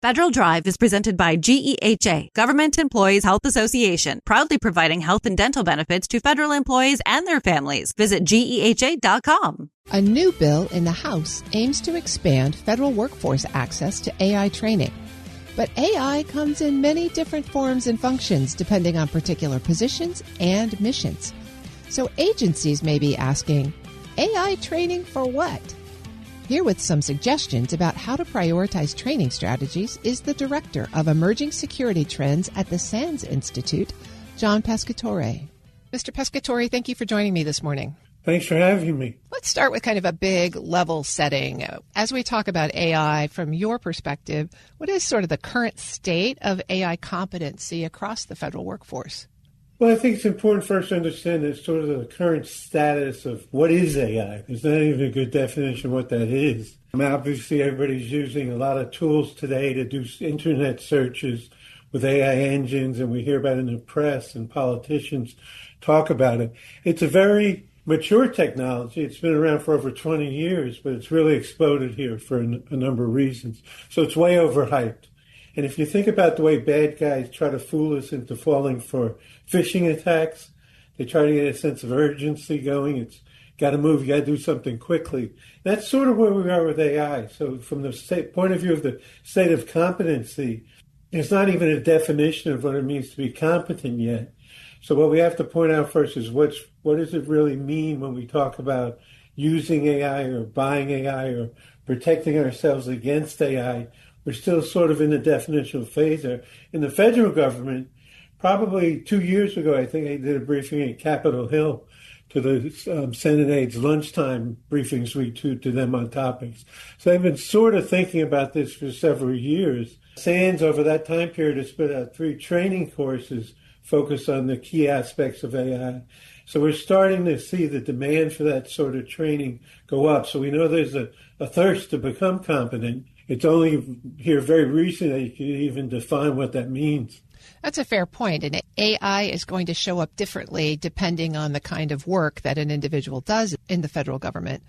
Federal Drive is presented by GEHA, Government Employees Health Association, proudly providing health and dental benefits to federal employees and their families. Visit GEHA.com. A new bill in the House aims to expand federal workforce access to AI training. But AI comes in many different forms and functions depending on particular positions and missions. So agencies may be asking, AI training for what? Here with some suggestions about how to prioritize training strategies is the Director of Emerging Security Trends at the SANS Institute, John Pescatore. Mr. Pescatore, thank you for joining me this morning. Thanks for having me. Let's start with kind of a big level setting. As we talk about AI from your perspective, what is sort of the current state of AI competency across the federal workforce? Well, I think it's important first to understand that sort of the current status of what is AI. There's not even a good definition of what that is. I mean, obviously, everybody's using a lot of tools today to do internet searches with AI engines, and we hear about it in the press and politicians talk about it. It's a very mature technology. It's been around for over 20 years, but it's really exploded here for a number of reasons. So it's way overhyped. And if you think about the way bad guys try to fool us into falling for phishing attacks, they try to get a sense of urgency going. It's got to move. You got to do something quickly. That's sort of where we are with AI. So from the point of view of the state of competency, there's not even a definition of what it means to be competent yet. So what we have to point out first is what does it really mean when we talk about using AI or buying AI or protecting ourselves against AI? We're still sort of in the definitional phase there. In the federal government, probably 2 years ago, I think I did a briefing at Capitol Hill to the Senate aides' lunchtime briefings we do to them on topics. So I've been sort of thinking about this for several years. SANS, over that time period, has put out 3 training courses focused on the key aspects of AI. So we're starting to see the demand for that sort of training go up. So we know there's a thirst to become competent. It's only here very recently you can even define what that means. That's a fair point. And AI is going to show up differently depending on the kind of work that an individual does in the federal government.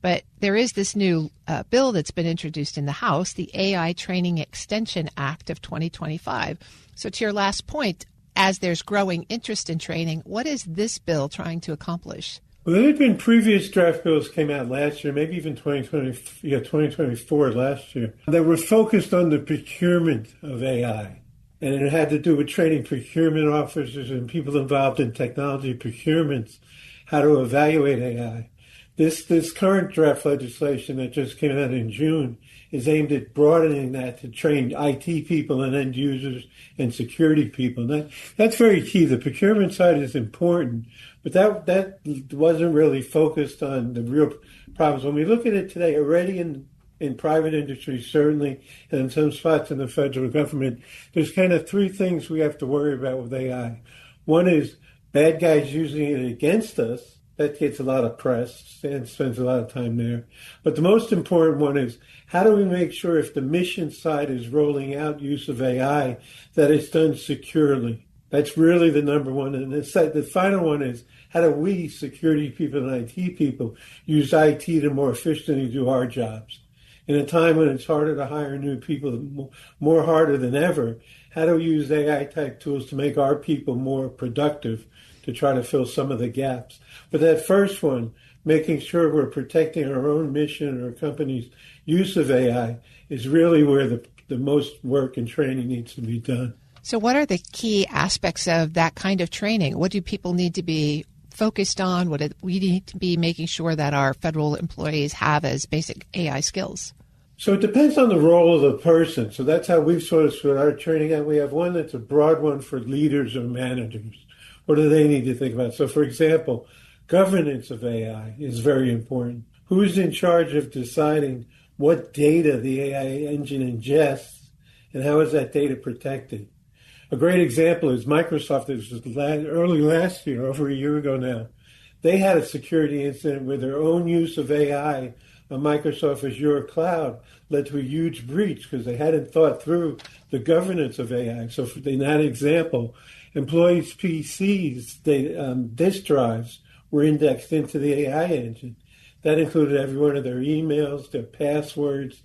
But there is this new bill that's been introduced in the House, the AI Training Extension Act of 2025. So to your last point, as there's growing interest in training, what is this bill trying to accomplish? Well, there had been previous draft bills came out last year, maybe even 2024 last year, that were focused on the procurement of AI. And it had to do with training procurement officers and people involved in technology procurements, how to evaluate AI. This current draft legislation that just came out in June is aimed at broadening that to train IT people and end users and security people. That's very key. The procurement side is important, but that wasn't really focused on the real problems. When we look at it today, already in private industry, certainly, and in some spots in the federal government, there's kind of 3 things we have to worry about with AI. One is bad guys using it against us. That gets a lot of press and spends a lot of time there. But the most important one is how do we make sure if the mission side is rolling out use of AI that it's done securely? That's really the number one. And the final one is how do we, security people and IT people, use IT to more efficiently do our jobs? In a time when it's harder to hire new people, more harder than ever, how do we use AI-type tools to make our people more productive to try to fill some of the gaps? But that first one, making sure we're protecting our own mission or company's use of AI, is really where the most work and training needs to be done. So what are the key aspects of that kind of training? What do people need to be focused on? What do we need to be making sure that our federal employees have as basic AI skills? So it depends on the role of the person. So that's how we've sort of split our training out. We have one that's a broad one for leaders or managers. What do they need to think about? So, for example, governance of AI is very important. Who's in charge of deciding what data the AI engine ingests and how is that data protected? A great example is Microsoft. This was early last year, over a year ago now. They had a security incident where their own use of AI on Microsoft Azure Cloud led to a huge breach because they hadn't thought through the governance of AI. So in that example, employees' PCs, disk drives were indexed into the AI engine. That included every one of their emails, their passwords.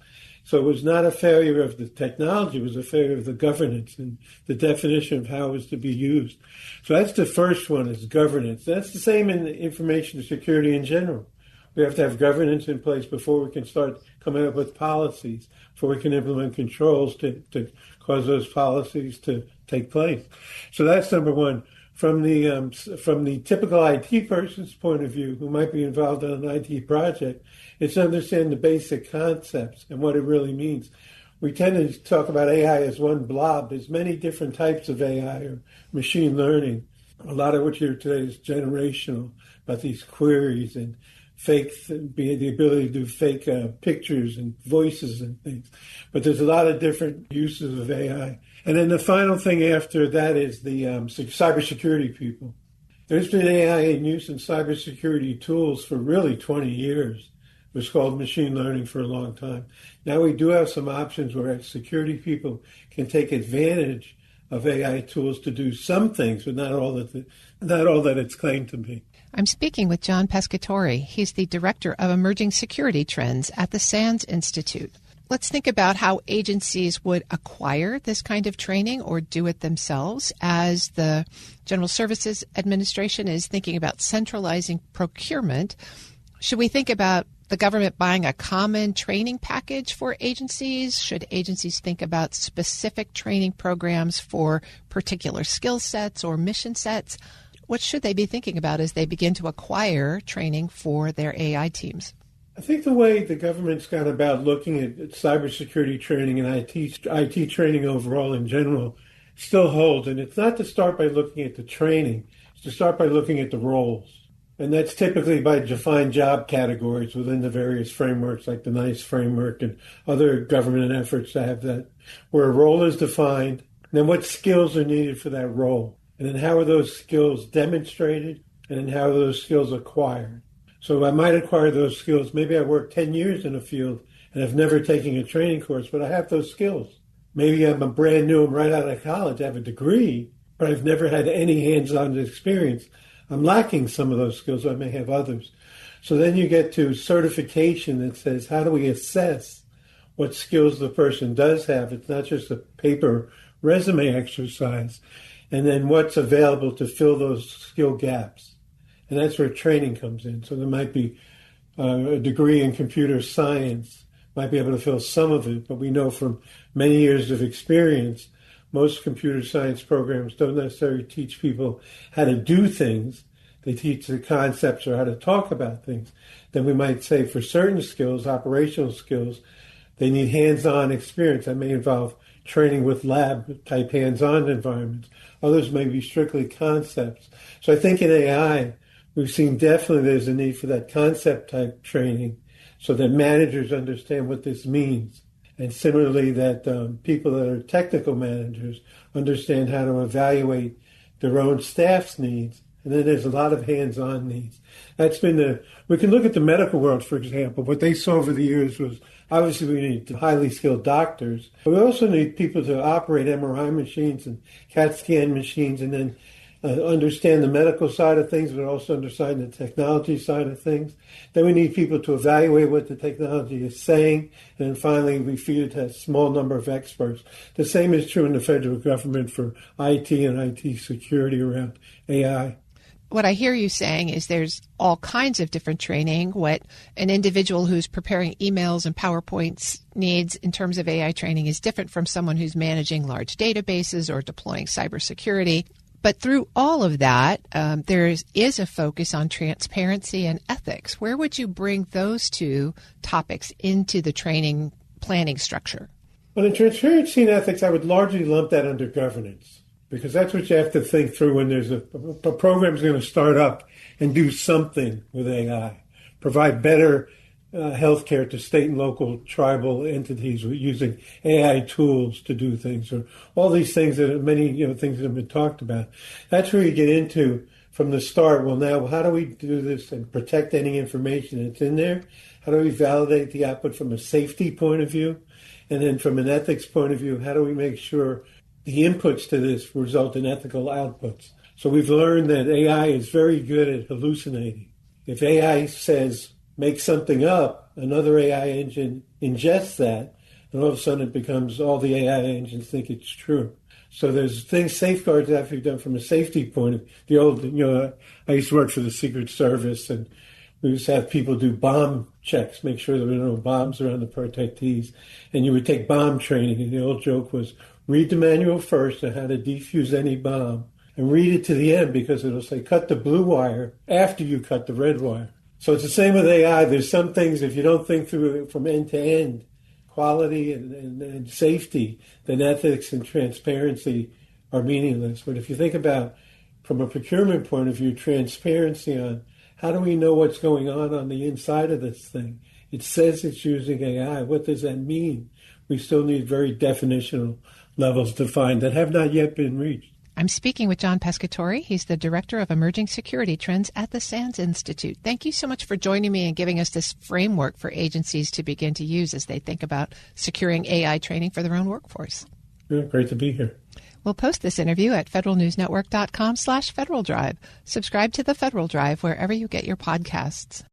So it was not a failure of the technology, it was a failure of the governance and the definition of how it was to be used. So that's the first one, is governance. That's the same in information security in general. We have to have governance in place before we can start coming up with policies, before we can implement controls to cause those policies to take place. So that's number one. From the typical IT person's point of view, who might be involved in an IT project, it's to understand the basic concepts and what it really means. We tend to talk about AI as one blob. There's many different types of AI or machine learning. A lot of what you hear today is generational, about these queries and the ability to do fake pictures and voices and things. But there's a lot of different uses of AI. And then the final thing after that is the cybersecurity people. There's been AI in use in cybersecurity tools for really 20 years. It was called machine learning for a long time. Now we do have some options where security people can take advantage of AI tools to do some things, but not all that it's claimed to be. I'm speaking with John Pescatore. He's the Director of Emerging Security Trends at the SANS Institute. Let's think about how agencies would acquire this kind of training or do it themselves, as the General Services Administration is thinking about centralizing procurement. Should we think about the government buying a common training package for agencies? Should agencies think about specific training programs for particular skill sets or mission sets? What should they be thinking about as they begin to acquire training for their AI teams? I think the way the government's gone about looking at cybersecurity training and IT training overall in general still holds. And it's not to start by looking at the training. It's to start by looking at the roles. And that's typically by defined job categories within the various frameworks, like the NICE framework and other government efforts to have that, where a role is defined, and then what skills are needed for that role. And then how are those skills demonstrated, and then how are those skills acquired. So I might acquire those skills. Maybe I worked 10 years in a field and I've never taken a training course, but I have those skills. Maybe I'm a brand new, I'm right out of college, I have a degree, but I've never had any hands-on experience. I'm lacking some of those skills. I may have others. So then you get to certification that says, how do we assess what skills the person does have? It's not just a paper resume exercise. And then what's available to fill those skill gaps. And that's where training comes in. So there might be a degree in computer science, might be able to fill some of it, but we know from many years of experience, most computer science programs don't necessarily teach people how to do things. They teach the concepts or how to talk about things. Then we might say for certain skills, operational skills, they need hands-on experience. That may involve training with lab-type hands-on environments. Others may be strictly concepts. So I think in AI, we've seen definitely there's a need for that concept-type training so that managers understand what this means. And similarly, that people that are technical managers understand how to evaluate their own staff's needs. And then there's a lot of hands-on needs. That's been we can look at the medical world, for example. What they saw over the years was, obviously we need highly skilled doctors, but we also need people to operate MRI machines and CAT scan machines, and then understand the medical side of things, but also understand the technology side of things. Then we need people to evaluate what the technology is saying. And then finally, we feed it to a small number of experts. The same is true in the federal government for IT and IT security around AI. What I hear you saying is there's all kinds of different training. What an individual who's preparing emails and PowerPoints needs in terms of AI training is different from someone who's managing large databases or deploying cybersecurity. But through all of that, there is a focus on transparency and ethics. Where would you bring those two topics into the training planning structure? Well, in transparency and ethics, I would largely lump that under governance, because that's what you have to think through when there's a program's going to start up and do something with AI, provide better healthcare to state and local tribal entities using AI tools to do things, or all these things that many things that have been talked about. That's where you get into from the start. Well, now how do we do this and protect any information that's in there? How do we validate the output from a safety point of view? And then from an ethics point of view, how do we make sure the inputs to this result in ethical outputs? So we've learned that AI is very good at hallucinating. If AI says, make something up, another AI engine ingests that, and all of a sudden it becomes all the AI engines think it's true. So there's safeguards that have to be done from a safety point of view. I used to work for the Secret Service, and we used to have people do bomb checks, make sure there were no bombs around the protectees. And you would take bomb training, and the old joke was read the manual first on how to defuse any bomb, and read it to the end because it'll say cut the blue wire after you cut the red wire. So it's the same with AI. There's some things, if you don't think through it from end to end, quality and safety, then ethics and transparency are meaningless. But if you think about, from a procurement point of view, transparency on how do we know what's going on the inside of this thing? It says it's using AI. What does that mean? We still need very definitional levels defined that have not yet been reached. I'm speaking with John Pescatore. He's the Director of Emerging Security Trends at the SANS Institute. Thank you so much for joining me and giving us this framework for agencies to begin to use as they think about securing AI training for their own workforce. Yeah, great to be here. We'll post this interview at federalnewsnetwork.com/Federal Drive. Subscribe to the Federal Drive wherever you get your podcasts.